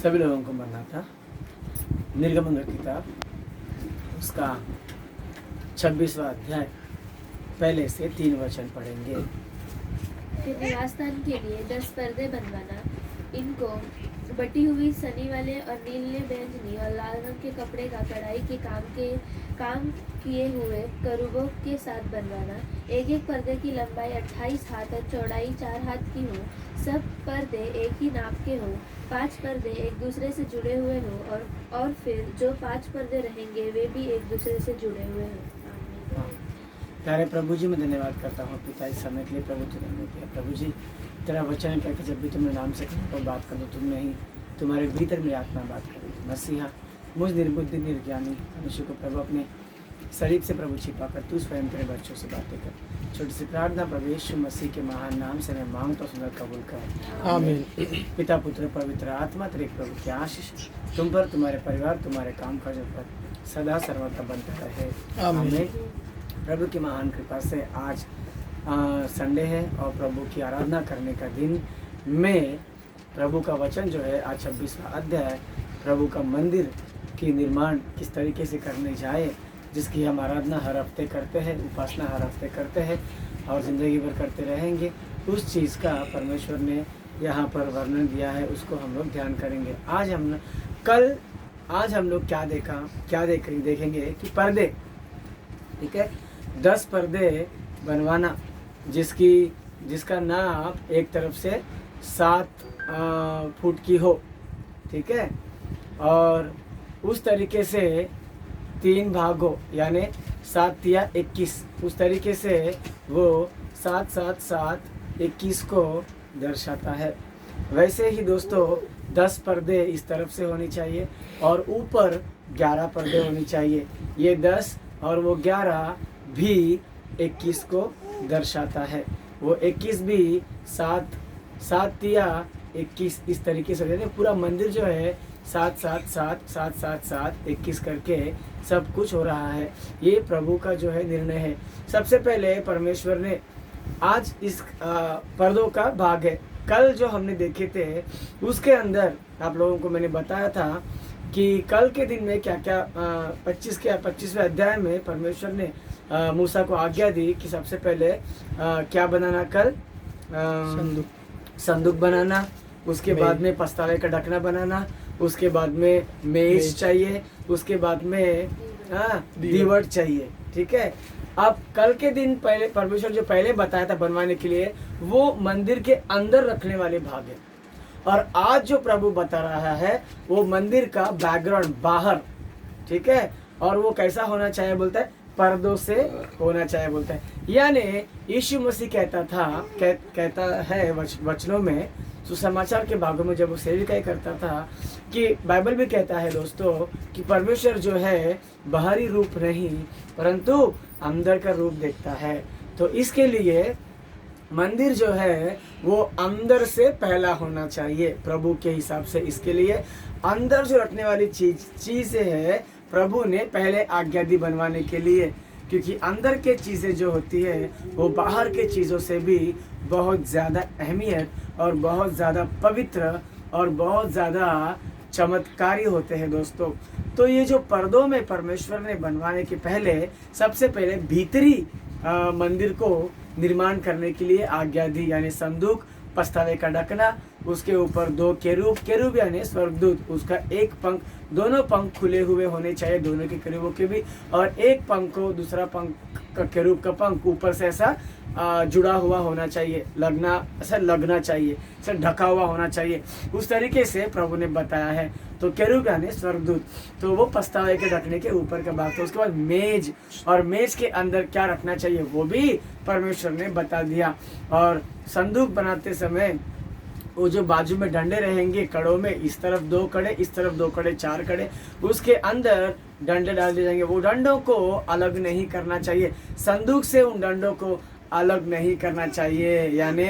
सभी लोगों को मरना था। निर्गमन की किताब उसका 26वां अध्याय पहले से 3 वचन पढ़ेंगे। फिर निवास स्थान के लिए 10 पर्दे बनवाना। इनको बटी हुई सनी वाले और नीले बैंगनी और लाल रंग के कपड़े का कढ़ाई के काम किए हुए करूबों के साथ बनवाना। एक एक पर्दे की लंबाई 28 हाथ और चौड़ाई 4 हाथ की हो। सब पर्दे एक ही नाप के हो। 5 पर्दे एक दूसरे से जुड़े हुए हो और फिर जो 5 पर्दे रहेंगे वे भी एक दूसरे से जुड़े हुए हो। हाँ। प्यारे प्रभु जी, मैं धन्यवाद करता हूँ पिता इस समय के लिए। प्रभु तुमने किया प्रभु जी, तेरा वचन है कि जब भी तुमने नाम से को बात कर दो, तुम नहीं, तुम्हारे भीतर मेरी आत्मा बात करेगी। मसीहा मुझ निर्बुद्धि निर्ज्ञानी मनुष्य को प्रभु अपने शरीर से प्रभु छिपा कर तू स्वयं तेरे बच्चों से बातें कर। छोटी सी प्रार्थना प्रभु यीशु मसीह के महान नाम से मैं मांगता हूँ, सुंदर कबूल कर। आमीन। पिता पुत्र पवित्र आत्मा तेरे प्रभु की आशीष तुम पर, तुम्हारे परिवार, तुम्हारे काम काजों पर सदा सर्वदा बनता रहे। आमीन। प्रभु की महान कृपा से आज संडे है और प्रभु की आराधना करने का दिन में प्रभु का वचन जो है आज 26वां अध्याय प्रभु का मंदिर की निर्माण किस तरीके से करने जाए, जिसकी हम आराधना हर हफ्ते करते हैं, उपासना हर हफ्ते करते हैं और ज़िंदगी भर करते रहेंगे। उस चीज़ का परमेश्वर ने यहाँ पर वर्णन दिया है, उसको हम लोग ध्यान करेंगे। आज हम लोग क्या देखेंगे कि पर्दे, ठीक है, 10 पर्दे बनवाना, जिसका नाप एक तरफ से 7 फुट की हो, ठीक है, और उस तरीके से 3 भाग हो, यानी 7 या 21, उस तरीके से वो 7 7 7 21 को दर्शाता है। वैसे ही दोस्तों 10 पर्दे इस तरफ से होनी चाहिए और ऊपर 11 पर्दे होनी चाहिए। ये 10 और वो 11 भी 21 को दर्शाता है। वो 21 भी 7 या 21 इस तरीके से, यानी पूरा मंदिर जो है 7 7 7 7 7 7 21 करके सब कुछ हो रहा है। ये प्रभु का जो है निर्णय है। सबसे पहले परमेश्वर ने आज इस पर्दों का भाग है। कल जो हमने देखे थे उसके अंदर आप लोगों को मैंने बताया था कि कल के दिन में क्या क्या 25वें अध्याय में परमेश्वर ने मूसा को आज्ञा दी कि सबसे पहले क्या बनाना, कल संदूक बनाना, उसके बाद में पस्तावे का ढकना बनाना, उसके बाद में मेज चाहिए, उसके बाद में दीवट चाहिए, ठीक है। अब कल के दिन पहले परमेश्वर जो पहले बताया था बनवाने के लिए, वो मंदिर के अंदर रखने वाले भाग है, और आज जो प्रभु बता रहा है वो मंदिर का बैकग्राउंड बाहर, ठीक है, और वो कैसा होना चाहिए बोलता है, पर्दों से होना चाहिए बोलता है। यानी यीशु मसीह कहता है वचनों में, सुसमाचार के भागों में जब वो सेविकाई करता था, कि बाइबल भी कहता है दोस्तों कि परमेश्वर जो है बाहरी रूप नहीं परंतु अंदर का रूप देखता है। तो इसके लिए मंदिर जो है वो अंदर से पहला होना चाहिए प्रभु के हिसाब से। इसके लिए अंदर जो रखने वाली चीज़ें है प्रभु ने पहले आज्ञा दी बनवाने के लिए, क्योंकि अंदर के चीज़ें जो होती है वो बाहर के चीज़ों से भी बहुत ज़्यादा अहमियत और बहुत ज़्यादा पवित्र और बहुत ज़्यादा चमत्कारी होते हैं दोस्तों। तो ये जो पर्दों में परमेश्वर ने बनवाने के पहले सबसे पहले भीतरी मंदिर को निर्माण करने के लिए आज्ञा दी, यानी संदूक, पस्तावे का ढकना, उसके ऊपर 2 केरूब यानी स्वर्गदूत, उसका एक पंख, दोनों पंख खुले हुए होने चाहिए, दोनों के केरूबों के भी, और एक पंख को दूसरा पंख का केरूब का पंख ऊपर से ऐसा जुड़ा हुआ होना चाहिए, लगना चाहिए, ऐसा ढका हुआ होना चाहिए। उस तरीके से प्रभु ने बताया है। तो केरूब यानी स्वर्गदूत, तो वो पस्तावे के ढकने के ऊपर का भाग था। उसके बाद मेज, और मेज के अंदर क्या रखना चाहिए वो भी परमेश्वर ने बता दिया। और संदूक बनाते समय वो जो बाजू में डंडे रहेंगे कड़ों में, इस तरफ 2 कड़े, इस तरफ 2 कड़े, 4 कड़े, उसके अंदर डंडे डाल दिए जाएंगे। वो डंडों को अलग नहीं करना चाहिए, संदूक से उन डंडों को अलग नहीं करना चाहिए। यानी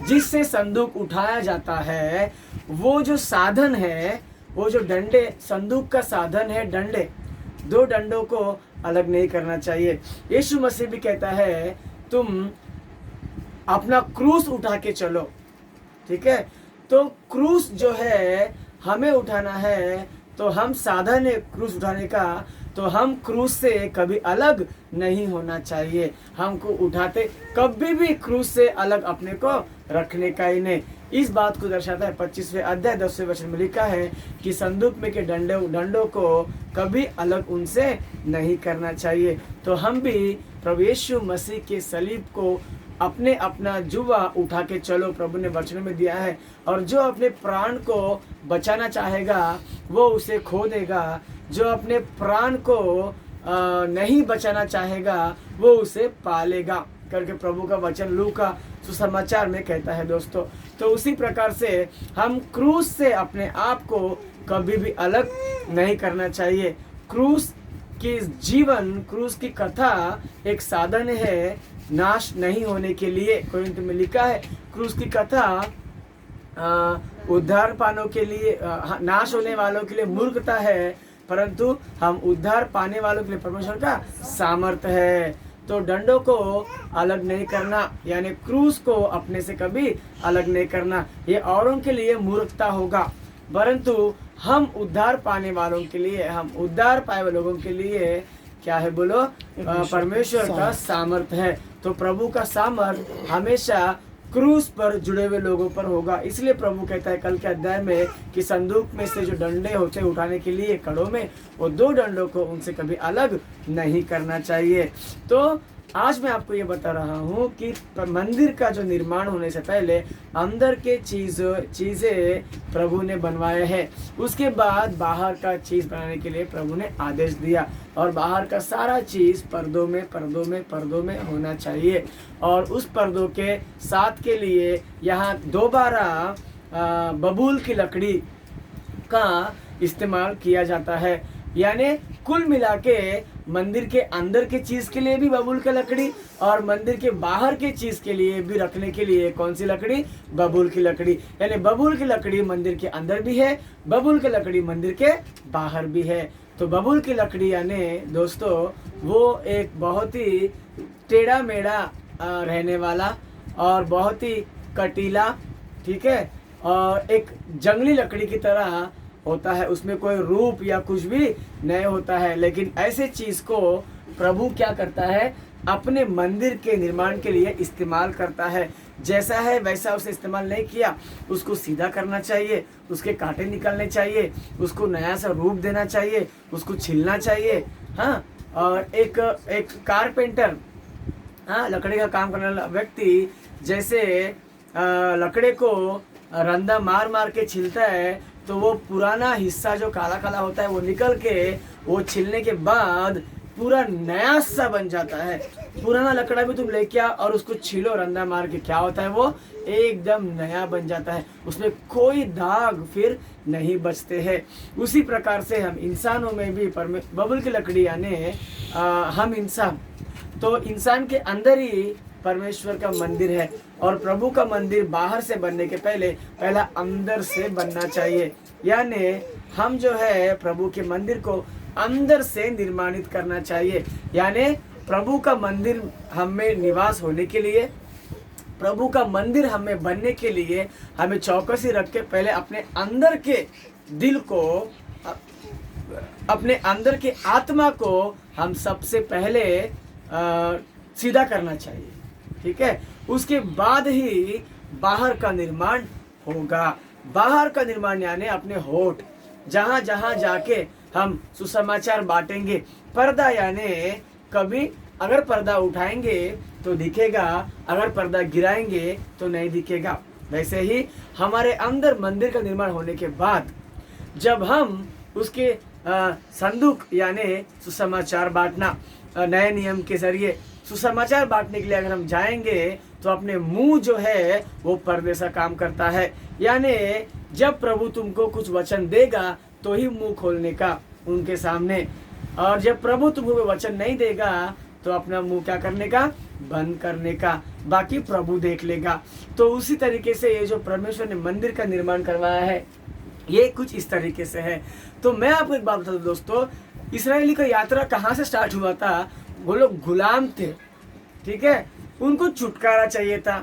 जिससे संदूक उठाया जाता है वो जो साधन है, वो जो डंडे, संदूक का साधन है डंडे, 2 डंडों को अलग नहीं करना चाहिए। यीशु मसीह भी कहता है तुम अपना क्रूस उठा के चलो, ठीक है। तो क्रूस जो है हमें उठाना है तो हम साधन है क्रूस उठाने का, तो हम क्रूस से कभी अलग नहीं होना चाहिए। हमको उठाते कभी भी क्रूस से अलग अपने को रखने का ही नहीं। इस बात को दर्शाता है 25वें अध्याय 10वें वचन में लिखा है कि संदूक में के डंडों को कभी अलग उनसे नहीं करना चाहिए। तो हम भी प्रभु यीशु मसीह के सलीब को अपने अपना जुवा उठा के चलो, प्रभु ने वचन में दिया है। और जो अपने प्राण को बचाना चाहेगा वो उसे खो देगा, जो अपने प्राण को नहीं बचाना चाहेगा वो उसे पालेगा करके प्रभु का वचन लूका सुसमाचार में कहता है दोस्तों। तो उसी प्रकार से हम क्रूस से अपने आप को कभी भी अलग नहीं करना चाहिए। क्रूस की जीवन, क्रूस की कथा एक साधन है नाश नहीं होने के लिए। कोरिन्थ में लिखा है क्रूस की कथा उद्धार पाने के लिए, नाश होने वालों के लिए मूर्खता है, परंतु हम उद्धार पाने वालों के लिए परमेश्वर का सामर्थ्य है। तो डंडों को अलग नहीं करना, यानी क्रूस को अपने से कभी अलग नहीं करना, ये औरों के लिए मूर्खता होगा, परंतु हम उद्धार पाने वालों के लिए, हम उद्धार पाए हुए लोगों के लिए क्या है बोलो, परमेश्वर का सामर्थ्य है। तो प्रभु का सामर्थ्य हमेशा क्रूस पर जुड़े हुए लोगों पर होगा। इसलिए प्रभु कहता है कल के अध्याय में कि संदूक में से जो डंडे होते हैं उठाने के लिए कड़ों में, वो 2 डंडों को उनसे कभी अलग नहीं करना चाहिए। तो आज मैं आपको ये बता रहा हूँ कि मंदिर का जो निर्माण होने से पहले अंदर के चीज़ें प्रभु ने बनवाए हैं, उसके बाद बाहर का चीज़ बनाने के लिए प्रभु ने आदेश दिया, और बाहर का सारा चीज़ पर्दों में होना चाहिए। और उस पर्दों के साथ के लिए यहाँ दोबारा बबूल की लकड़ी का इस्तेमाल किया जाता है। यानी कुल मिला के मंदिर के अंदर के चीज के लिए भी बबूल की लकड़ी, और मंदिर के बाहर के चीज के लिए भी रखने के लिए कौन सी लकड़ी, बबूल की लकड़ी। यानी बबूल की लकड़ी मंदिर के अंदर भी है, बबूल की लकड़ी मंदिर के बाहर भी है। तो बबूल की लकड़ी यानी दोस्तों वो एक बहुत ही टेढ़ा मेढ़ा रहने वाला और बहुत ही कटीला, ठीक है, और एक जंगली लकड़ी की तरह होता है, उसमें कोई रूप या कुछ भी नहीं होता है। लेकिन ऐसे चीज को प्रभु क्या करता है, अपने मंदिर के निर्माण के लिए इस्तेमाल करता है। जैसा है वैसा उसे इस्तेमाल नहीं किया, उसको सीधा करना चाहिए, उसके कांटे निकालने चाहिए, उसको नया सा रूप देना चाहिए, उसको छिलना चाहिए। हाँ, और एक कारपेंटर, हाँ, लकड़ी का काम करने वाला व्यक्ति जैसे लकड़े को रंदा मार मार के छिलता है, तो वो पुराना हिस्सा जो काला काला होता है वो निकल के वो छिलने के बाद पूरा नया सा बन जाता है। पुराना लकड़ा भी तुम लेके आओ और उसको छीलो रंदा मार के, क्या होता है, वो एकदम नया बन जाता है, उसमें कोई दाग फिर नहीं बचते हैं। उसी प्रकार से हम इंसानों में भी बबूल की लकड़ी यानी हम इंसान, तो इंसान के अंदर ही परमेश्वर का मंदिर है, और प्रभु का मंदिर बाहर से बनने के पहला अंदर से बनना चाहिए। यानी हम जो है प्रभु के मंदिर को अंदर से निर्माणित करना चाहिए। यानी प्रभु का मंदिर हमें निवास होने के लिए, प्रभु का मंदिर हमें बनने के लिए हमें चौकसी रख के पहले अपने अंदर के दिल को, अपने अंदर के आत्मा को हम सबसे पहले सीधा करना चाहिए, ठीक है। उसके बाद ही बाहर का निर्माण होगा। बाहर का निर्माण यानी अपने होठ, जहां जहां जाके हम सुसमाचार बांटेंगे। पर्दा यानी कभी अगर पर्दा उठाएंगे तो दिखेगा, अगर पर्दा गिराएंगे तो नहीं दिखेगा। वैसे ही हमारे अंदर मंदिर का निर्माण होने के बाद जब हम उसके संदूक यानी सुसमाचार बांटना, नए नियम के जरिए सुसमाचार बांटने के लिए अगर हम जाएंगे तो अपने मुंह जो है वो पर्दे सा काम करता है। यानी जब प्रभु तुमको कुछ वचन देगा तो ही मुंह खोलने का उनके सामने, और जब प्रभु तुमको वचन नहीं देगा तो अपना मुंह क्या करने का, बंद करने का, बाकी प्रभु देख लेगा। तो उसी तरीके से ये जो परमेश्वर ने मंदिर का निर्माण करवाया है ये कुछ इस तरीके से है। तो मैं आपको एक बात बता दूं दोस्तों, इस्राएली का यात्रा कहाँ से स्टार्ट हुआ था, वो लोग गुलाम थे, ठीक है, उनको छुटकारा चाहिए था।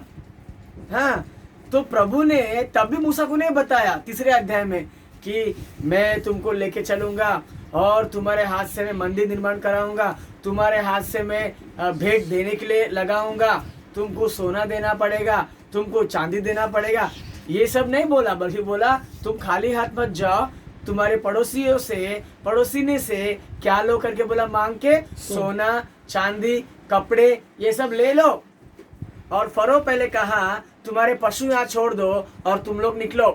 हाँ, तो प्रभु ने तब भी मूसा को नहीं बताया 3 अध्याय में कि मैं तुमको लेके चलूँगा और तुम्हारे हाथ से मैं मंदिर निर्माण कराऊंगा, तुम्हारे हाथ से मैं भेंट देने के लिए लगाऊंगा, तुमको सोना देना पड़ेगा, तुमको चांदी देना पड़ेगा। ये सब नहीं बोला, बल्कि बोला तुम खाली हाथ मत जाओ, तुम्हारे पड़ोसियों से, पड़ोसीने से क्या लो करके बोला, मांग के सोना चांदी कपड़े ये सब ले लो। और फरो पहले कहा तुम्हारे पशु यहाँ छोड़ दो और तुम लोग निकलो।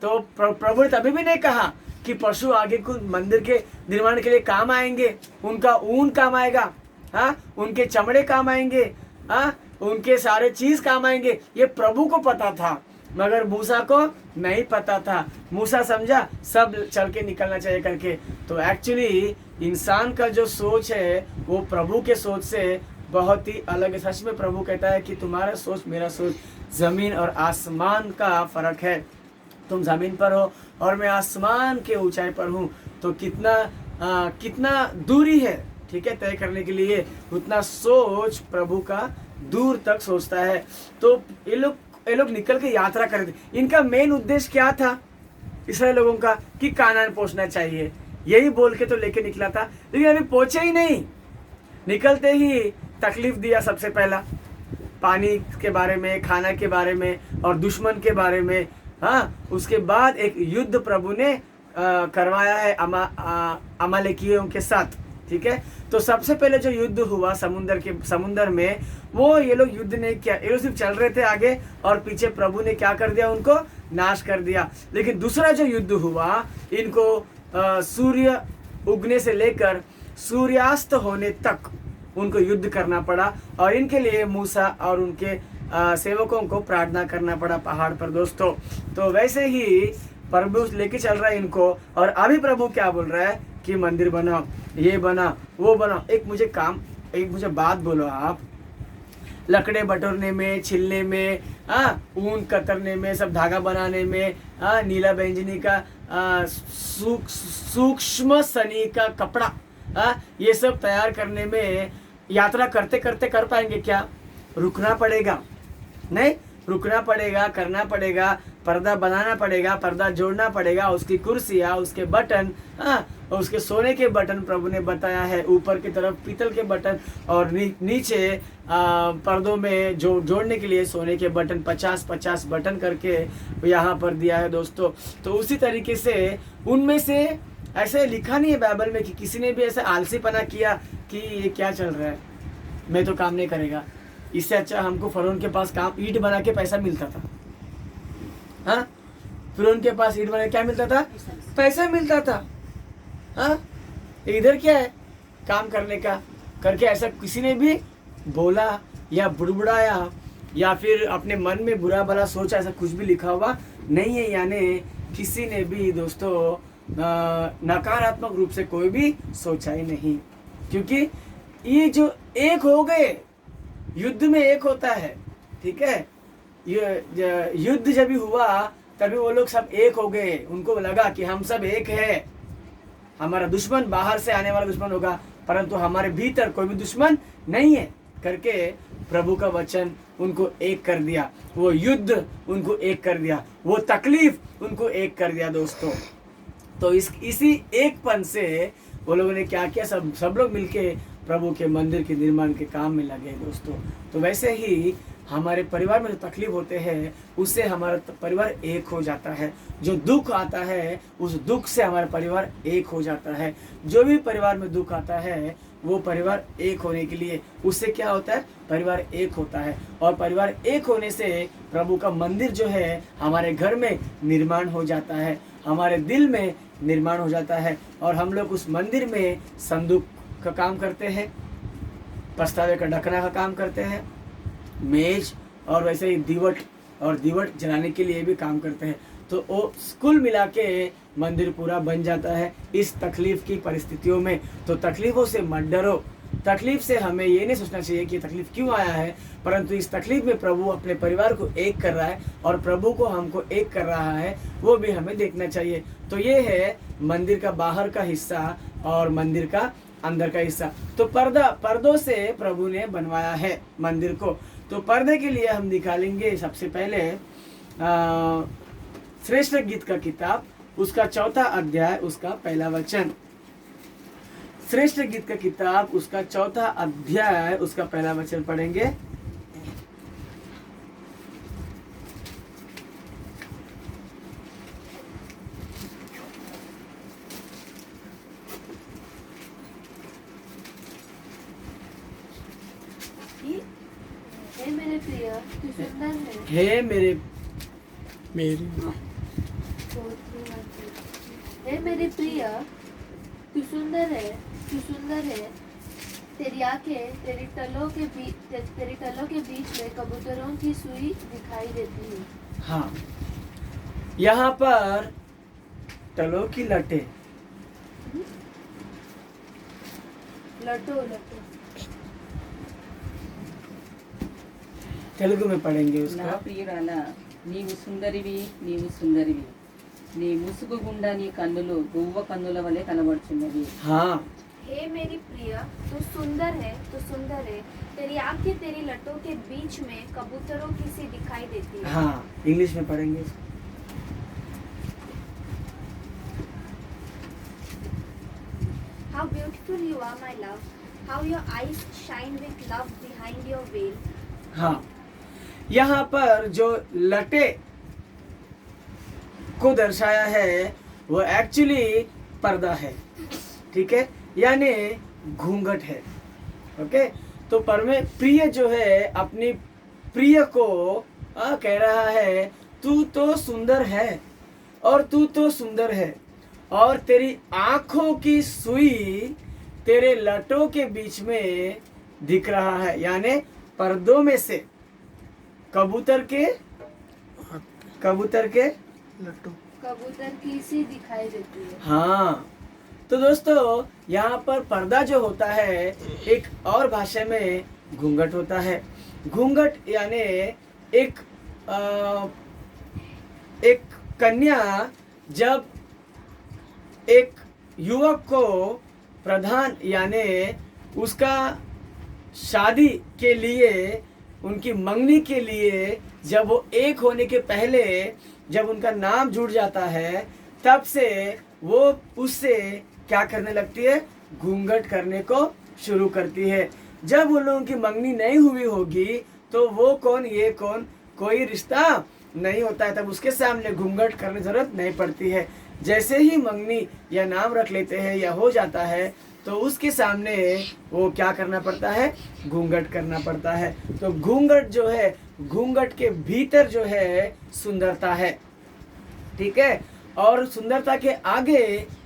तो प्रभु ने तभी भी नहीं कहा कि पशु आगे को मंदिर के निर्माण के लिए काम आएंगे, उनका ऊन काम आएगा, हाँ, उनके चमड़े काम आएंगे, हाँ, उनके सारे चीज काम आएंगे। ये प्रभु को पता था, मगर मूसा को नहीं पता था। मूसा समझा सब चल के निकलना चाहिए करके। तो एक्चुअली इंसान का जो सोच है वो प्रभु के सोच से बहुत ही अलग है। सच में प्रभु कहता है कि तुम्हारा सोच मेरा सोच जमीन और आसमान का फर्क है। तुम जमीन पर हो और मैं आसमान के ऊंचाई पर हूँ, तो कितना दूरी है, ठीक है, तय करने के लिए उतना सोच प्रभु का दूर तक सोचता है। तो ये लोग निकल के यात्रा कर रहे थे। इनका मेन उद्देश्य क्या था इसराइल लोगों का, कि कानान पहुंचना चाहिए, यही बोल के तो लेके निकला था, लेकिन अभी पहुंचे ही नहीं। निकलते ही तकलीफ दिया, सबसे पहला पानी के बारे में, खाना के बारे में और दुश्मन के बारे में, हाँ। उसके बाद एक युद्ध प्रभु ने करवाया है अमालेकियों के साथ, ठीक है। तो सबसे पहले जो युद्ध हुआ समुंदर में, वो ये लोग युद्ध नहीं किया, ये लोग सिर्फ चल रहे थे आगे और पीछे प्रभु ने क्या कर दिया, उनको नाश कर दिया। लेकिन दूसरा जो युद्ध हुआ, इनको सूर्य उगने से लेकर सूर्यास्त होने तक उनको युद्ध करना पड़ा और इनके लिए मूसा और उनके सेवकों को प्रार्थना करना पड़ा पहाड़ पर दोस्तों। तो वैसे ही प्रभु लेके चल रहा है इनको, और अभी प्रभु क्या बोल रहा है कि मंदिर बनाओ, ये बना, वो बनाओ। एक मुझे बात बोलो, आप लकड़े बटोरने में, छिलने में, ऊन कतरने में, सब धागा बनाने में, नीला बैंजनी का सूक्ष्म सनी का कपड़ा, ये सब तैयार करने में यात्रा करते करते कर पाएंगे क्या? रुकना पड़ेगा, नहीं रुकना पड़ेगा, करना पड़ेगा, पर्दा बनाना पड़ेगा, पर्दा जोड़ना पड़ेगा, उसकी कुर्सियाँ, उसके बटन, उसके सोने के बटन प्रभु ने बताया है, ऊपर की तरफ पीतल के बटन और नीचे पर्दों में जोड़ने के लिए सोने के बटन 50-50 बटन करके यहाँ पर दिया है दोस्तों। तो उसी तरीके से उनमें से ऐसे लिखा नहीं है बाइबल में कि किसी ने भी ऐसा आलसीपना किया कि ये क्या चल रहा है, मैं तो काम नहीं करेगा, इससे अच्छा हमको फरोन के पास काम ईंट बना के पैसा मिलता था। हाँ, फरोन के पास ईंट बना के क्या मिलता था? पैसा मिलता था। हाँ, इधर क्या है काम करने का करके, ऐसा किसी ने भी बोला या बुड़बुड़ाया या फिर अपने मन में बुरा भला सोचा, ऐसा कुछ भी लिखा हुआ नहीं है। यानी किसी ने भी दोस्तों नकारात्मक रूप से कोई भी सोचा ही नहीं, क्योंकि ये जो एक हो गए, युद्ध में एक होता है, ठीक है। ये युद्ध जब भी हुआ तभी वो लोग सब एक हो गए, उनको लगा कि हम सब एक है, हमारा दुश्मन बाहर से आने वाला दुश्मन होगा परंतु हमारे भीतर कोई भी दुश्मन नहीं है करके प्रभु का वचन उनको एक कर दिया, वो युद्ध उनको एक कर दिया, वो तकलीफ उनको एक कर दिया दोस्तों। तो इसी एकपन से वो लोगों ने क्या किया, सब लोग मिलके प्रभु के मंदिर के निर्माण के काम में लगे दोस्तों। तो वैसे ही हमारे परिवार में जो तकलीफ होते हैं उससे हमारा परिवार एक हो जाता है। जो दुख आता है उस दुख से हमारा परिवार एक हो जाता है। जो भी परिवार में दुख आता है वो परिवार एक होने के लिए, उससे क्या होता है, परिवार एक होता है। और परिवार एक होने से प्रभु का मंदिर जो है हमारे घर में निर्माण हो जाता है, हमारे दिल में निर्माण हो जाता है। और हम लोग उस मंदिर में संदूक का काम करते हैं, पछतावे का ढकना का काम करते हैं, मेज और वैसे ही दीवट जलाने के लिए भी काम करते हैं। तो वो कुल मिला के मंदिर पूरा बन जाता है इस तकलीफ की परिस्थितियों में। तो तकलीफों से मत डरो। तकलीफ से हमें ये नहीं सोचना चाहिए कि तकलीफ क्यों आया है, परंतु इस तकलीफ में प्रभु अपने परिवार को एक कर रहा है और प्रभु को हमको एक कर रहा है, वो भी हमें देखना चाहिए। तो ये है मंदिर का बाहर का हिस्सा और मंदिर का अंदर का हिस्सा। तो पर्दों से प्रभु ने बनवाया है मंदिर को। तो पर्दे के लिए हम निकालेंगे सबसे पहले श्रेष्ठ गीत का किताब उसका चौथा अध्याय उसका पहला वचन। श्रेष्ठ गीत का किताब उसका चौथा अध्याय उसका पहला वचन पढ़ेंगे। हे मेरे प्रिय तू सुंदर है। हे मेरे हे मेरे प्रिय तू सुंदर है, तू सुंदर है। तेरी आंखें तेरी तलों के बीच में कबूतरों की सुई दिखाई देती है। हाँ, यहाँ पर तलों की लटे, लटो तेलुगु में पढ़ेंगे నా उसको। ప్రియురాలా నీవు సుందరివి, నీవు సుందరివి. నీ ముసుగు గుండా నీ కన్నులు గువ్వ కన్నుల వలె కనబడుచున్నవి. हाँ, हे मेरी प्रिय तू सुंदर है, तू सुंदर है। तेरी आंखें तेरी लटों के बीच में कबूतरों की सी दिखाई देती है। हाँ, इंग्लिश में पढ़ेंगे इसको। How beautiful you are, my love. How your eyes shine with love behind your veil. हाँ, यहाँ पर जो लटे को दर्शाया है वो एक्चुअली पर्दा है, ठीक है, यानी घूंघट है। ओके, तो प्रिय जो है अपनी प्रिय को कह रहा है तू तो सुंदर है और तू तो सुंदर है और तेरी आंखों की सुई तेरे लटों के बीच में दिख रहा है, यानी पर्दों में से कबूतर के कबूतर की सी दिखाई देती है। हाँ, तो दोस्तों यहाँ पर पर्दा जो होता है एक और भाषा में घूंघट होता है। घूंघट यानी एक कन्या जब एक युवक को प्रधान यानी उसका शादी के लिए, उनकी मंगनी के लिए जब वो एक होने के पहले जब उनका नाम जुड़ जाता है तब से वो उससे क्या करने लगती है, घूंघट करने को शुरू करती है। जब उन लोगों की मंगनी नहीं हुई होगी तो वो कौन ये कौन, कोई रिश्ता नहीं होता है, तब उसके सामने घूंघट करने की जरूरत नहीं पड़ती है। जैसे ही मंगनी या नाम रख लेते हैं या हो जाता है तो उसके सामने वो क्या करना पड़ता है, घूंघट करना पड़ता है। तो घूंघट जो है, घूंघट के भीतर जो है सुंदरता है, ठीक है, और सुंदरता के आगे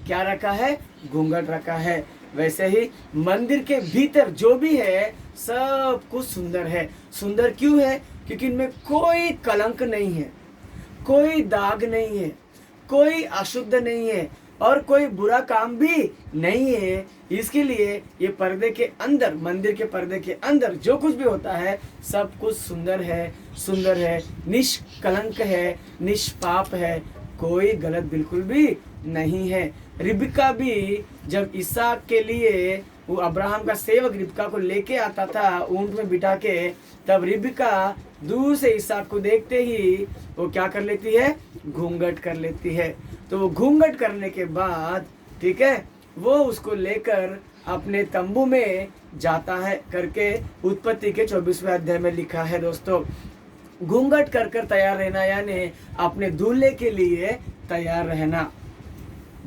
क्या रखा है, घूंघट रखा है। वैसे ही मंदिर के भीतर जो भी है सब कुछ सुंदर है। सुंदर क्यों है? क्योंकि इनमें कोई कलंक नहीं है, कोई दाग नहीं है, कोई अशुद्ध नहीं है और कोई बुरा काम भी नहीं है। इसके लिए ये पर्दे के अंदर, मंदिर के पर्दे के अंदर जो कुछ भी होता है सब कुछ सुंदर है, सुंदर है, निष्कलंक है, निष्पाप है, कोई गलत बिल्कुल भी नहीं है। रिबका भी जब इसहाक के लिए वो अब्राहम का सेवक रिबका को लेके आता था ऊंट में बिठा के, तब रिबका दूर से इसहाक को देखते ही वो क्या कर लेती है, घूंघट कर लेती है। तो वो घूंघट करने के बाद, ठीक है, वो उसको लेकर अपने तंबू में जाता है करके उत्पत्ति के 24वें अध्याय में लिखा है। दोस्तों, घूंघट कर कर तैयार रहना यानी अपने दूल्हे के लिए तैयार रहना।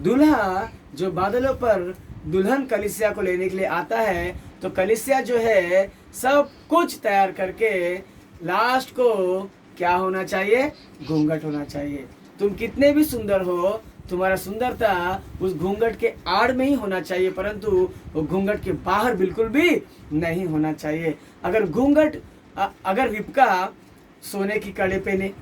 दूल्हा जो बादलों पर दुल्हन कलीसिया को लेने के लिए आता है, तो कलीसिया जो है सब कुछ तैयार करके लास्ट को क्या होना चाहिए, घूंघट होना चाहिए। तुम कितने भी सुंदर हो, तुम्हारा सुंदरता उस घूंघट के आड़ में ही होना चाहिए, परंतु वो घूंघट के बाहर बिल्कुल भी नहीं होना चाहिए। अगर रिबका सोने की कड़े पहने,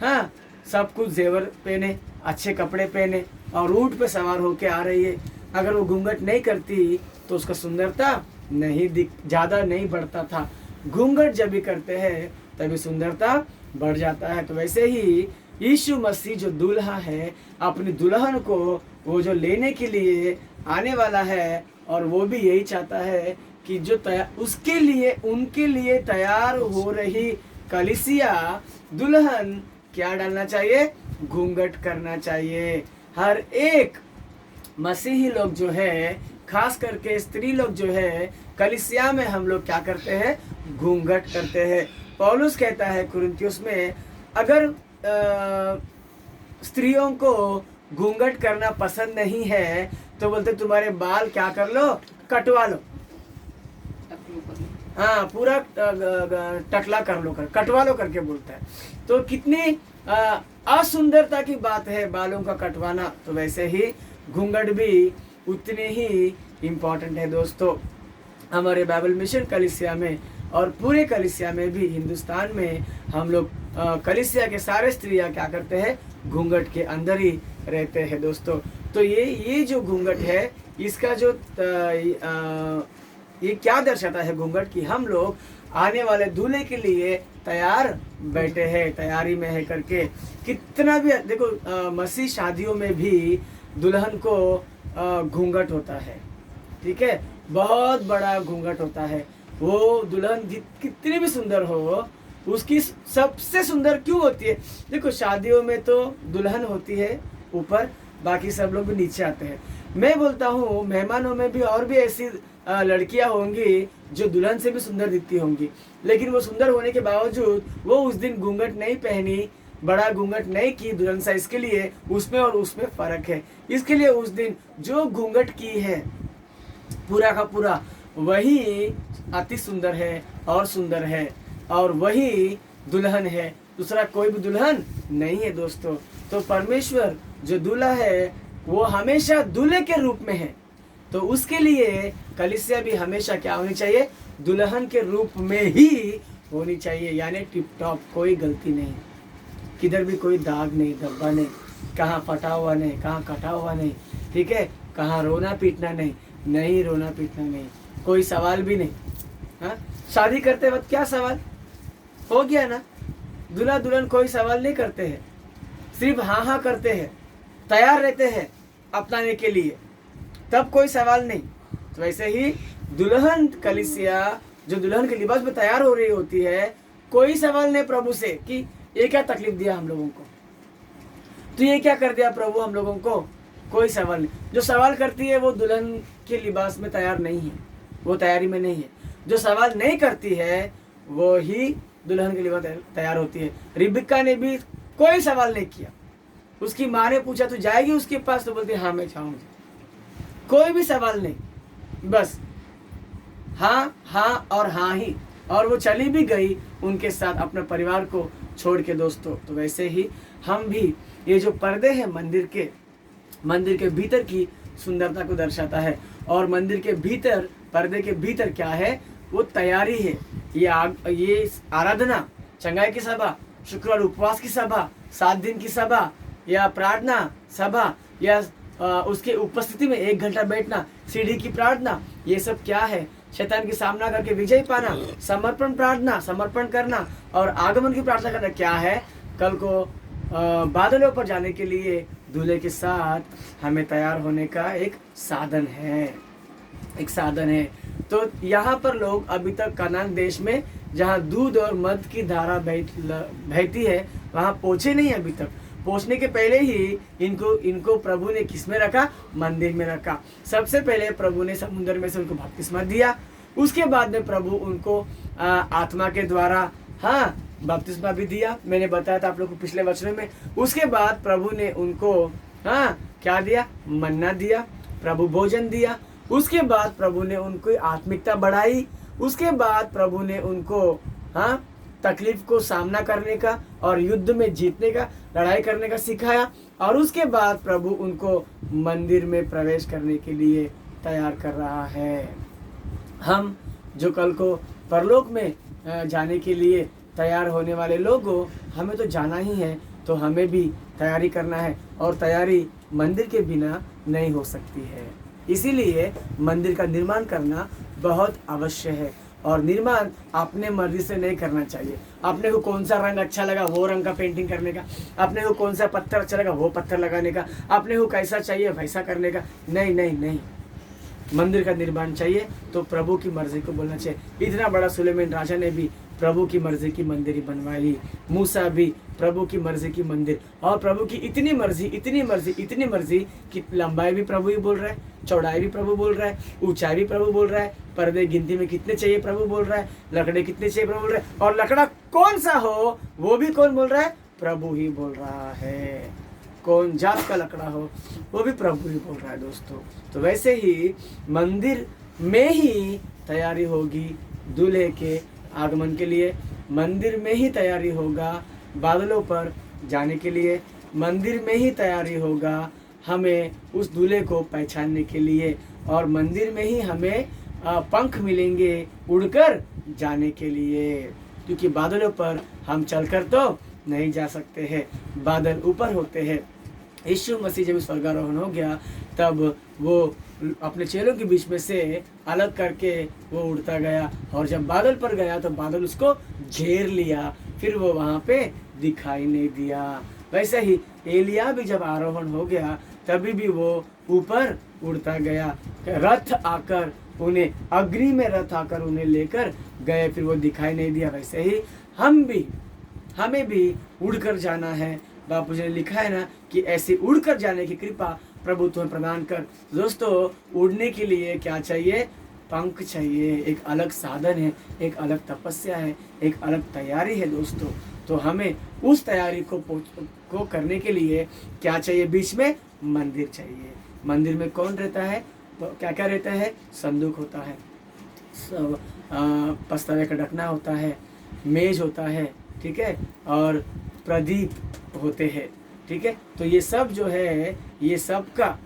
हाँ, सब कुछ जेवर पहने, अच्छे कपड़े पहने और ऊंट पे सवार होके आ रही है, अगर वो घूंघट नहीं करती तो उसका सुंदरता ज़्यादा नहीं बढ़ता था। घूंघट जब भी करते हैं तभी सुंदरता बढ़ जाता है। तो वैसे ही यीशु मसीह जो दूल्हा है, अपनी दुल्हन को वो जो लेने के लिए आने वाला है, और वो भी यही चाहता है कि जो उसके लिए, उनके लिए तैयार हो रही कलीसिया, दुल्हन क्या डालना चाहिए, घूंघट करना चाहिए। हर एक मसीही लोग जो है, खास करके स्त्री लोग जो है, कलीसिया में हम लोग क्या करते हैं, घूंघट करते हैं। पौलुस कहता है कुरिन्थियोस में, अगर स्त्रियों को घूंघट करना पसंद नहीं है तो बोलते तुम्हारे बाल क्या कर लो, कटवा लो। हाँ, पूरा टकला कर लो, कटवा लो करके बोलता है। तो कितनी असुंदरता की बात है बालों का कटवाना। तो वैसे ही घूंघट भी उतने ही इम्पोर्टेंट है दोस्तों। हमारे बाइबल मिशन कलीसिया में और पूरे कलीसिया में भी, हिंदुस्तान में हम लोग कलीसिया के सारे स्त्रियां क्या करते हैं, घूंघट के अंदर ही रहते हैं दोस्तों। तो ये जो घूंघट है, इसका जो ये क्या दर्शाता है घूंघट, की हम लोग आने वाले दूल्हे के लिए तैयार बैठे हैं, तैयारी में है करके। कितना भी देखो, मसीह शादियों में भी दुल्हन को घूंघट होता है, ठीक है, बहुत बड़ा घूंघट होता है। वो दुल्हन कितनी भी सुंदर हो, उसकी सबसे सुंदर क्यों होती है? देखो, शादियों में तो दुल्हन होती है ऊपर, बाकी सब लोग भी नीचे आते हैं। मैं बोलता हूँ मेहमानों में भी और भी ऐसी लड़कियां होंगी जो दुल्हन से भी सुंदर दिखती होंगी, लेकिन वो सुंदर होने के बावजूद वो उस दिन घूंघट नहीं पहनी, बड़ा घूंघट नहीं की दुल्हन सा। इसके लिए उसमें और उसमें फर्क है। इसके लिए उस दिन जो घूंघट की है पूरा का पूरा, वही अति सुंदर है और सुंदर है, और वही दुल्हन है, दूसरा कोई भी दुल्हन नहीं है दोस्तों। तो परमेश्वर जो दूल्हा है वो हमेशा दूल्हे के रूप में है। तो उसके लिए कलीसिया भी हमेशा क्या होनी चाहिए, दुल्हन के रूप में ही होनी चाहिए, यानी टिप टॉप, कोई गलती नहीं, किधर भी कोई दाग नहीं, धब्बा नहीं, कहाँ फटा हुआ नहीं, कहाँ कटा हुआ नहीं, ठीक है, कहाँ रोना पीटना नहीं, नहीं रोना पीटना नहीं, कोई सवाल भी नहीं। हाँ, शादी करते वक्त क्या सवाल हो गया ना, दूल्हा दुल्हन कोई सवाल नहीं करते हैं, सिर्फ हाँ हाँ करते हैं, तैयार रहते हैं अपनाने के लिए, तब कोई सवाल नहीं। तो वैसे ही दुल्हन कलीसिया जो दुल्हन के लिबास में तैयार हो रही होती है, कोई सवाल नहीं प्रभु से कि ये क्या तकलीफ दिया हम लोगों को, तो ये क्या कर दिया प्रभु हम लोगों को, कोई सवाल नहीं। जो सवाल करती है वो दुल्हन के लिबास में तैयार नहीं है, वो तैयारी में नहीं है। जो सवाल नहीं करती है वो ही दुल्हन के लिबास तैयार होती है। रिबिका ने भी कोई सवाल नहीं किया, उसकी माँ ने पूछा तू जाएगी उसके पास, तो बोलती हाँ मैं जाऊंगी, कोई भी सवाल नहीं, बस हाँ हाँ और हाँ ही, और वो चली भी गई उनके साथ अपने परिवार को छोड़ के दोस्तों। तो वैसे ही हम भी, ये जो पर्दे हैं मंदिर के भीतर की सुंदरता को दर्शाता है, और मंदिर के भीतर, पर्दे के भीतर क्या है, वो तैयारी है। ये आराधना, चंगाई की सभा, शुक्रवार उपवास की सभा, 7 दिन की सभा, या प्रार्थना सभा, या उसके उपस्थिति में 1 घंटा बैठना, सीढ़ी की प्रार्थना, ये सब क्या है, शैतान की सामना करके विजय पाना, समर्पण प्रार्थना, समर्पण करना, और आगमन की प्रार्थना करना क्या है, कल को बादलों पर जाने के लिए दूल्हे के साथ हमें तैयार होने का एक साधन है। तो यहाँ पर लोग अभी तक कनान देश में, जहाँ दूध और मध की धारा बहती है, वहाँ पहुँचे नहीं अभी तक। पहुँचने के पहले ही इनको प्रभु ने किस में रखा, मंदिर में रखा। सबसे पहले प्रभु ने समुद्र में से उनको बपतिस्मा दिया, उसके बाद में प्रभु उनको आत्मा के द्वारा बपतिस्मा भी दिया, मैंने बताया था आप लोग को पिछले वचनों में। उसके बाद प्रभु ने उनको क्या दिया, मन्ना दिया, प्रभु भोजन दिया। उसके बाद प्रभु ने उनको आत्मिकता बढ़ाई। उसके बाद प्रभु ने उनको तकलीफ को सामना करने का और युद्ध में जीतने का, लड़ाई करने का सिखाया। और उसके बाद प्रभु उनको मंदिर में प्रवेश करने के लिए तैयार कर रहा है। हम जो कल को परलोक में जाने के लिए तैयार होने वाले लोग हो, हमें तो जाना ही है, तो हमें भी तैयारी करना है, और तैयारी मंदिर के बिना नहीं हो सकती है। इसीलिए मंदिर का निर्माण करना बहुत अवश्य है, और निर्माण अपने मर्जी से नहीं करना चाहिए। अपने को कौन सा रंग अच्छा लगा वो रंग का पेंटिंग करने का, अपने को कौन सा पत्थर अच्छा लगा वो पत्थर लगाने का, अपने को कैसा चाहिए वैसा करने का, नहीं। मंदिर का निर्माण चाहिए तो प्रभु की मर्जी को बोलना चाहिए। इतना बड़ा सुलेमान राजा ने भी प्रभु की मर्जी की मंदिर ही बनवाई। मूसा भी प्रभु की मर्जी की मंदिर, और प्रभु की इतनी मर्जी इतनी मर्जी इतनी मर्जी कि लंबाई भी प्रभु ही बोल रहा है, चौड़ाई भी प्रभु बोल रहा है, ऊंचाई भी प्रभु बोल रहा है, पर्दे गिनती में कितने चाहिए प्रभु बोल रहा है, लकड़े कितने चाहिए प्रभु बोल रहा है, और लकड़ा कौन सा हो वो भी कौन बोल रहा है, प्रभु ही बोल रहा है। कौन जात का लकड़ा हो वो भी प्रभु ही बोल रहा है दोस्तों। तो वैसे ही मंदिर में ही तैयारी होगी दूल्हे के आगमन के लिए, मंदिर में ही तैयारी होगा बादलों पर जाने के लिए, मंदिर में ही तैयारी होगा हमें उस दूल्हे को पहचानने के लिए, और मंदिर में ही हमें पंख मिलेंगे उड़कर जाने के लिए, क्योंकि बादलों पर हम चलकर तो नहीं जा सकते हैं, बादल ऊपर होते हैं। यीशु मसीह जब स्वर्गारोहण हो गया तब वो अपने चेलों के बीच में से अलग करके वो उड़ता गया, और जब बादल पर गया तो बादल उसको घेर लिया, फिर वो वहाँ पे दिखाई नहीं दिया। वैसे ही एलिया भी जब आरोहण हो गया तभी भी वो ऊपर उड़ता गया, रथ आकर उन्हें अग्नि में रथ आकर उन्हें लेकर गए, फिर वो दिखाई नहीं दिया। वैसे ही हमें भी उड़कर जाना है। बापू जी ने लिखा है ना कि ऐसी उड़कर जाने की कृपा प्रभु तुम्हें प्रदान कर। दोस्तों उड़ने के लिए क्या चाहिए, पंख चाहिए, एक अलग साधन है, एक अलग तपस्या है, एक अलग तैयारी है दोस्तों। तो हमें उस तैयारी को करने के लिए क्या चाहिए, बीच में मंदिर चाहिए। मंदिर में कौन रहता है, क्या क्या रहता है, संदूक होता है, पस्तरे का ढकना होता है, मेज होता है, ठीक है, और प्रदीप होते हैं, ठीक है। तो ये सब जो है ये सब का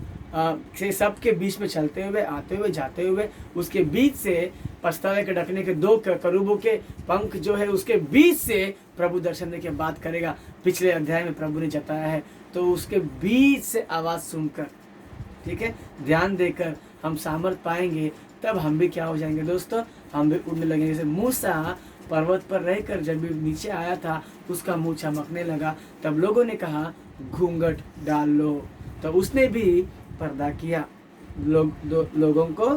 सबके बीच में चलते हुए आते हुए जाते हुए उसके बीच से पस्तरे के ढकने के दो करूबों के पंख जो है उसके बीच से प्रभु दर्शन देके बात करेगा। पिछले अध्याय में प्रभु ने जताया है, तो उसके बीच से आवाज़ सुनकर, ठीक है, ध्यान देकर हम सामर्थ पाएंगे, तब हम भी क्या हो जाएंगे दोस्तों, हम भी उड़ने लगेंगे। जैसे मूसा पर्वत पर रहकर जब भी नीचे आया था उसका मुंह चमकने लगा, तब लोगों ने कहा घूंघट डाल लो, तो उसने भी पर्दा किया लोगों को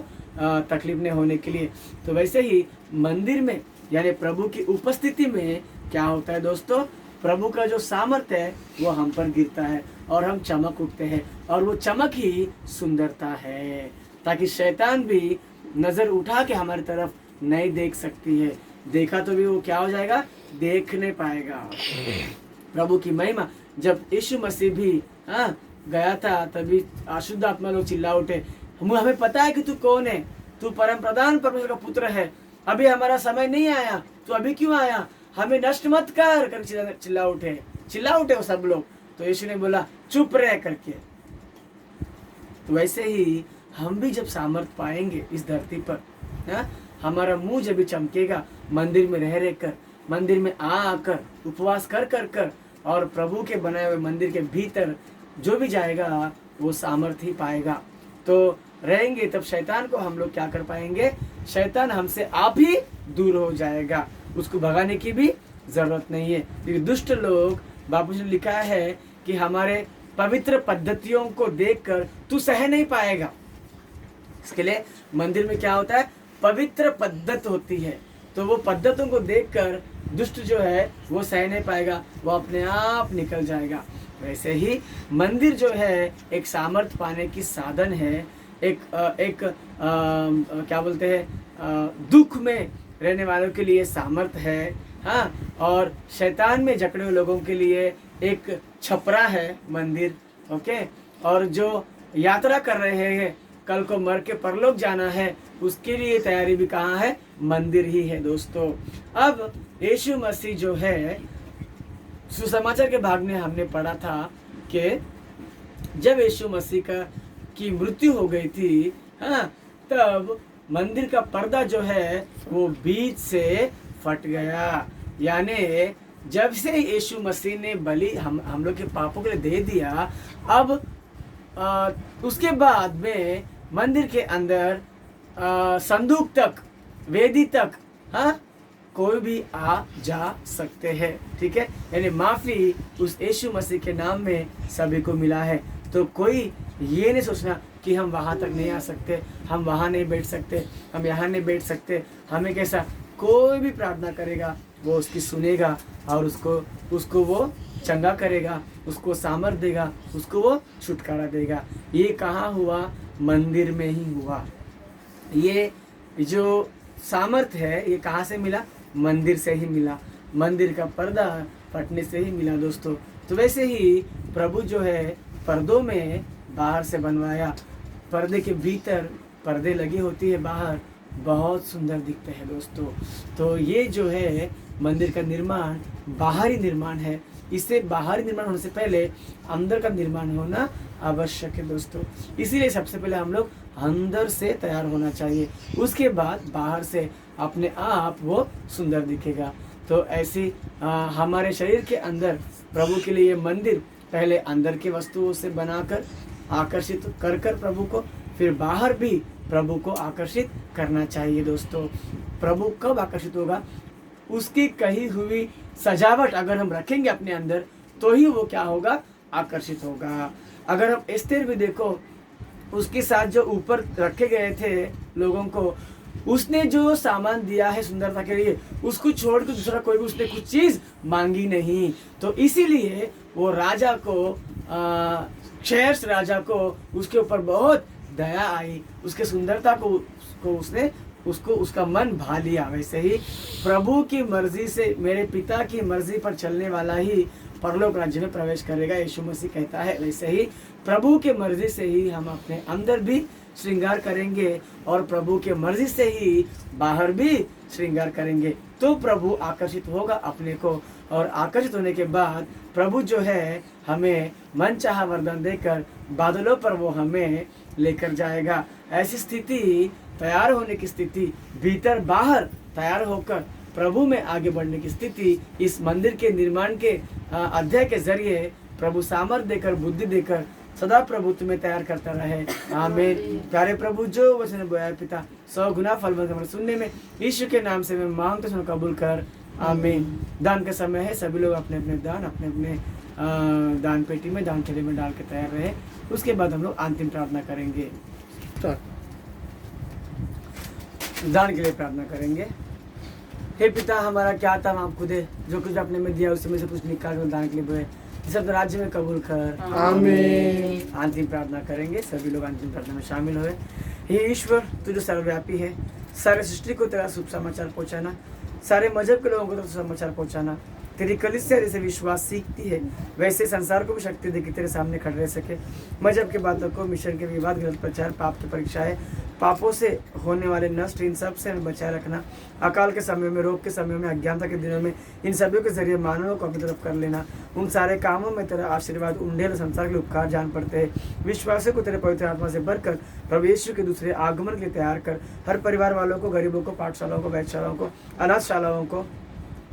तकलीफ न होने के लिए। तो वैसे ही मंदिर में यानी प्रभु की उपस्थिति में क्या होता है दोस्तों, प्रभु का जो सामर्थ्य है वो हम पर गिरता है और हम चमक उठते हैं, और वो चमक ही सुंदरता है, ताकि शैतान भी नज़र उठा के हमारी तरफ नहीं देख सकती है। देखा तो भी वो क्या हो जाएगा, देख नहीं पाएगा। प्रभु की महिमा, जब यीशु मसीह भी गया था तभी अशुद्ध आत्मा लोग चिल्ला उठे, हमें पता है कि तू कौन है, तू परम प्रधान परमेश्वर का पुत्र है, अभी हमारा समय नहीं आया, तू अभी क्यों आया, हमें नष्ट मत कर चिल्ला उठे वो सब लोग। तो यीशु ने बोला चुप रह करके। तो वैसे ही हम भी जब सामर्थ पाएंगे इस धरती पर, हमारा मुंह जब भी चमकेगा, मंदिर में रह कर, मंदिर में आकर उपवास कर और प्रभु के बनाए हुए मंदिर के भीतर जो भी जाएगा वो सामर्थ ही पाएगा। तो रहेंगे तब शैतान को हम लोग क्या कर पाएंगे, शैतान हमसे आप ही दूर हो जाएगा, उसको भगाने की भी जरूरत नहीं है। क्योंकि दुष्ट लोग, बापू जी ने लिखा है कि हमारे पवित्र पद्धतियों को देखकर तू सह नहीं पाएगा। इसके लिए मंदिर में क्या होता है, पवित्र पद्धत होती है, तो वो पद्धतों को देखकर दुष्ट जो है वो सह नहीं पाएगा, वो अपने आप निकल जाएगा। वैसे ही मंदिर जो है एक सामर्थ पाने की साधन है, एक क्या बोलते हैं, दुख में रहने वालों के लिए सामर्थ है, हाँ, और शैतान में जकड़े हुए लोगों के लिए एक छपरा है मंदिर, ओके। और जो यात्रा कर रहे हैं, कल को मर के परलोक जाना है, उसके लिए तैयारी भी कहाँ है, मंदिर ही है दोस्तों। अब यीशु मसीह जो है, सुसमाचार के भाग में हमने पढ़ा था कि जब यीशु मसीह की मृत्यु हो गई थी, हाँ, तब मंदिर का पर्दा जो है वो बीच से फट गया। यानी जब से यीशु मसीह ने बलि हम लोग के पापों के लिए दे दिया, अब उसके बाद में मंदिर के अंदर संदूक तक, वेदी तक, हाँ, कोई भी आ जा सकते हैं, ठीक है। यानी माफ़ी उस यीशु मसीह के नाम में सभी को मिला है। तो कोई ये नहीं सोचना कि हम वहाँ तक नहीं आ सकते, हम वहाँ नहीं बैठ सकते, हम यहाँ नहीं बैठ सकते, हमें कैसा, कोई भी प्रार्थना करेगा वो उसकी सुनेगा और उसको वो चंगा करेगा, उसको सामर्थ देगा, उसको वो छुटकारा देगा। ये कहाँ हुआ? मंदिर में ही हुआ। ये जो सामर्थ है ये कहाँ से मिला? मंदिर से ही मिला। मंदिर का पर्दा फटने से ही मिला दोस्तों। तो वैसे ही प्रभु जो है पर्दों में बाहर से बनवाया, पर्दे के भीतर पर्दे लगी होती है, बाहर बहुत सुंदर दिखते हैं दोस्तों। तो ये जो है मंदिर का निर्माण बाहरी निर्माण है। इससे बाहरी निर्माण होने से पहले अंदर का निर्माण होना आवश्यक है दोस्तों। इसीलिए सबसे पहले हम लोग अंदर से तैयार होना चाहिए, उसके बाद बाहर से अपने आप वो सुंदर दिखेगा। तो ऐसी हमारे शरीर के अंदर प्रभु के लिए ये मंदिर पहले अंदर की वस्तुओं से बनाकर आकर्षित कर प्रभु को, फिर बाहर भी प्रभु को आकर्षित करना चाहिए दोस्तों। प्रभु कब आकर्षित होगा? उसकी कही हुई सजावट अगर हम रखेंगे अपने अंदर तो ही वो क्या होगा? आकर्षित होगा। अगर हम एस्तेर भी देखो, उसके साथ जो ऊपर रखे गए थे लोगों को, उसने जो सामान दिया है सुंदरता के लिए, उसको छोड़ के दूसरा कोई भी उसने कुछ चीज मांगी नहीं। तो इसीलिए वो राजा को शेर्स राजा को उसके ऊपर बहुत दया आई, उसके सुंदरता को उसको उसका मन भा लिया। वैसे ही प्रभु की मर्जी से, मेरे पिता की मर्जी पर चलने वाला ही परलोक राज्य में प्रवेश करेगा, यीशु मसीह कहता है। वैसे ही प्रभु के मर्जी से ही हम अपने अंदर भी श्रृंगार करेंगे और प्रभु के मर्जी से ही बाहर भी श्रृंगार करेंगे, तो प्रभु आकर्षित होगा अपने को। और आकर्षित होने के बाद प्रभु जो है हमें मनचाहा वरदान देकर बादलों पर वो हमें लेकर जाएगा। ऐसी स्थिति, तैयार होने की स्थिति, भीतर बाहर तैयार होकर प्रभु में आगे बढ़ने की स्थिति, इस मंदिर के निर्माण के अध्याय के जरिए प्रभु सामर्थ देकर, बुद्धि देकर सदा प्रभु तुम्हें तैयार करता रहे। आमीन। प्यारे प्रभु, जो वचन बोया पिता 100 गुना फल हमारे सुनने में, यीशु के नाम से मैं मांगता हूं, कबूल कर। आमीन। दान का समय है, सभी लोग अपने अपने दान अपने अपने दान पेटी में, दान थैले में डाल के तैयार रहे। उसके बाद हम लोग अंतिम प्रार्थना करेंगे। दान के लिए प्रार्थना करेंगे। हे पिता, हमारा क्या था हम आपको दे, जो कुछ आपने में दिया उसमें से कुछ निकाल कर दान के लिए बोए, सब राज्य में कबूल कर। आमीन। अंतिम प्रार्थना करेंगे, सभी लोग अंतिम प्रार्थना में शामिल हुए। हे ईश्वर, तू जो सर्वव्यापी है, सारे सृष्टि को तेरा शुभ समाचार पहुंचाना, सारे मजहब के लोगों को तो समाचार पहुंचाना, तेरी कलीसिया जैसे विश्वास सीखती है वैसे संसार को भी शक्ति दे कि तेरे सामने खड़े रह सके। मजहब की बातों को, मिशन के विवाद, गलत प्रचार, पाप की परीक्षाएं, पापों से होने वाले नष्ट, इन सब से हमें बचाए रखना। अकाल के समय में, रोग के समय में, अज्ञानता के दिनों में, इन सभी के जरिए मानवों को अपनी तरफ कर लेना। उन सारे कामों में तेरा आशीर्वाद, उंडेल संसार के उपकार जान पड़ते हैं। विश्वासियों को तेरे पवित्र आत्मा से भरकर प्रभु यीशु के दूसरे आगमन के लिए तैयार कर। हर परिवार वालों को, गरीबों को, पाठशालाओं को, वैधशालाओं को, अनाथशालाओं को,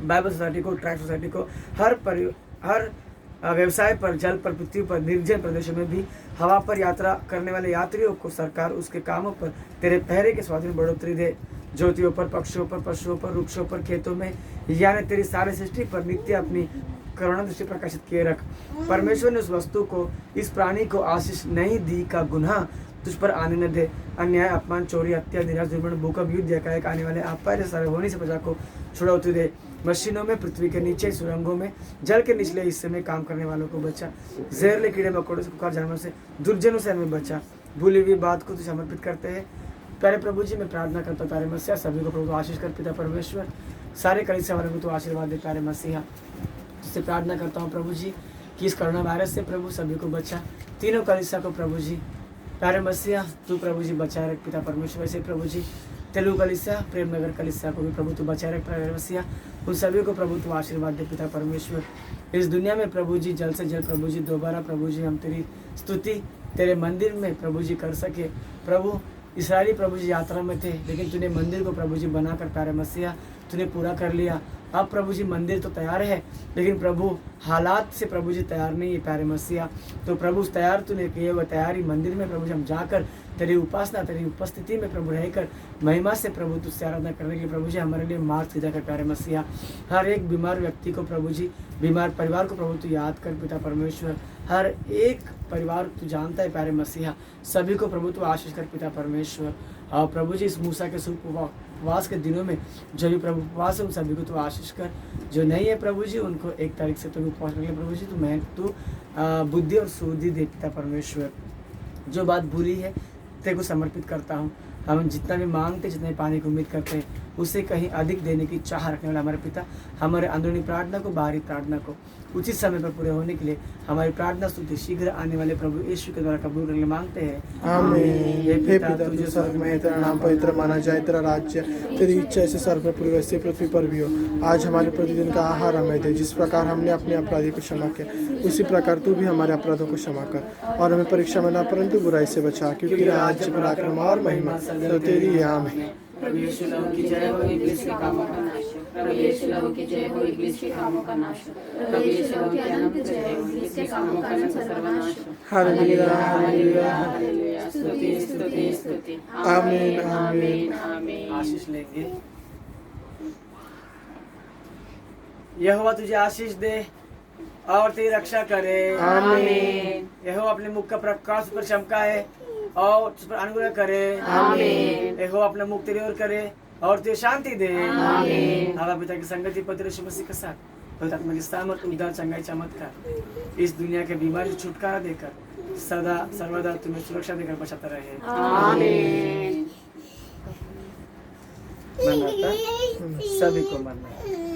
बाइबल सोसाइटी को, ट्रैक सोसाइटी को, हर व्यवसाय पर, जल पर, पृथ्वी पर, निर्जन प्रदेशों में भी, हवा पर यात्रा करने वाले यात्रियों को सरकार उसके कामों पर तेरे पहरे के स्वाधीन बढ़ोतरी दे। ज्योतियों पर, पक्षियों पर, पशुओं पर, वृक्षों पर, खेतों में, यानी तेरी सारी सृष्टि पर नित्य अपनी करुणा दृष्टि प्रकाशित किए रख। परमेश्वर ने उस वस्तु को, इस प्राणी को आशीष नहीं दी का गुनाह तुझ पर आने न दे। अन्याय, अपमान, चोरी, हत्या, निराश, दुर्मण, भूकंप, युद्ध, एकाएक आने वाले आपदा सारे होने से प्रजा को छुड़ौती दे। मशीनों में, पृथ्वी के नीचे, सुरंगों में, जल के निचले हिस्से में काम करने वालों को बचा। जहरीले कीड़े मकोड़ों से, कुकार जानवर से, दुर्जनों से हमें बचा। भूली हुई बात को तुझे समर्पित करते हैं। प्यारे प्रभु जी, मैं प्रार्थना करता हूँ, प्यारे मसीहा, सभी को प्रभु आशीष कर। पिता परमेश्वर, सारे कलीसिया वालों को तू आशीर्वाद दे। प्यारे मसीहा, तुझसे प्रार्थना करता हूँ प्रभु जी कि इस कोरोना वायरस से प्रभु सभी को बचा। तीनों कलीसिया को प्रभु जी, प्यारे मसीहा, तू प्रभु जी बचाए रख। पिता परमेश्वर, वैसे प्रभु जी तेलुगु कलीसिया, प्रेमनगर कलीसिया को भी प्रभु तू बचाए रख। प्यारे मसीहा, उन सभी को प्रभु तू आशीर्वाद दे। पिता परमेश्वर, इस दुनिया में प्रभु जी जल्द से जल्द प्रभु जी दोबारा प्रभु जी हम तेरी स्तुति तेरे मंदिर में प्रभु जी कर सके। प्रभु इसराइली प्रभु जी यात्रा में थे, लेकिन तूने मंदिर को प्रभु जी बनाकर प्यारे मसीहा तूने पूरा कर लिया। अब प्रभु जी मंदिर तो तैयार है, लेकिन प्रभु हालात से प्रभु जी तैयार नहीं है प्यारे मसीहा। तो प्रभु तैयार तूने किए हुए तैयारी मंदिर में प्रभु जी हम जाकर तेरी उपासना, तेरी उपस्थिति में प्रभु रहकर महिमा से प्रभु तुझसे आराधना करने के लिए प्रभु जी हमारे लिए मार्ग सीधा कर प्यारे मसीहा। हर एक बीमार व्यक्ति को प्रभु जी, बीमार परिवार को प्रभु तू याद कर। पिता परमेश्वर, हर एक परिवार तू जानता है प्यारे मसीहा, सभी को प्रभु तू आशीष कर। पिता परमेश्वर, और प्रभु जी इस मूसा के शुभ उपवास के दिनों में जो भी प्रभु उपवास है उन सभी को तो आशीष कर, जो नहीं है प्रभु जी उनको 1 तारीख से तो उपवास रख ले प्रभु जी। तू बुद्धि और सुधि दे पिता परमेश्वर। जो बात भूली है तेरे को समर्पित करता हूँ। हम जितना भी मांगते, जितने पाने की उम्मीद करते हैं, उससे कहीं अधिक देने की चाह रखने वाला हमारे पिता, हमारे अंदरूनी प्रार्थना को, बाहरी प्रार्थना को उचित समय पर पूरे होने के लिए हमारी प्रार्थना स्तुति शीघ्र आने वाले प्रभु यीशु के द्वारा कबूल करने मांगते हैं। आमीन। हे पिता तुझे स्वर्ग में है, तेरा नाम पवित्र माना जाए, तेरा राज्य, तेरी इच्छा ऐसे स्वर्ग में पूरी वैसे पृथ्वी पर भी हो। आज हमारे प्रतिदिन का आहार हमें दे, जिस प्रकार हमने अपने अपराधी को क्षमा किया उसी प्रकार तू भी हमारे अपराधों को क्षमा कर, और हमें परीक्षा में न परंतु बुराई से बचा, क्योंकि राज्य, पराक्रम और महिमा तो तेरी है। आमीन। प्रभु यीशु लहू की जय हो, इब्लीस के कामों का नाश हो। प्रभु यीशु लहू की जय हो, इब्लीस के कामों का नाश हो। प्रभु यीशु लहू की अनंत जय हो, इब्लीस के कामों का सर्वनाश हो। हालेलुया, हालेलुया, हालेलुया, स्तुति स्तुति स्तुति। आमीन, आमीन। आमीन। आशीष लेंगे। यहोवा तुझे आशीष दे और तेरी रक्षा करे। आमीन। यहोवा अपने मुख का प्रकाश पर चमकाए और तुझ पर अनुग्रह करे। आमीन। यहोवा अपना मुख तेरी ओर करे और तुझे शांति दे। आमीन। आवा पिता की संगति पवित्र यीशु मसीह के साथ, पवित्र आत्मा की सामर्थ, उद्धार, चंगाई, चमत्कार इस दुनिया के बीमारी से छुटकारा देकर सदा सर्वदा तुम्हें सुरक्षा देकर बचाता रहे। आमीन। मनाता सभी को मरना।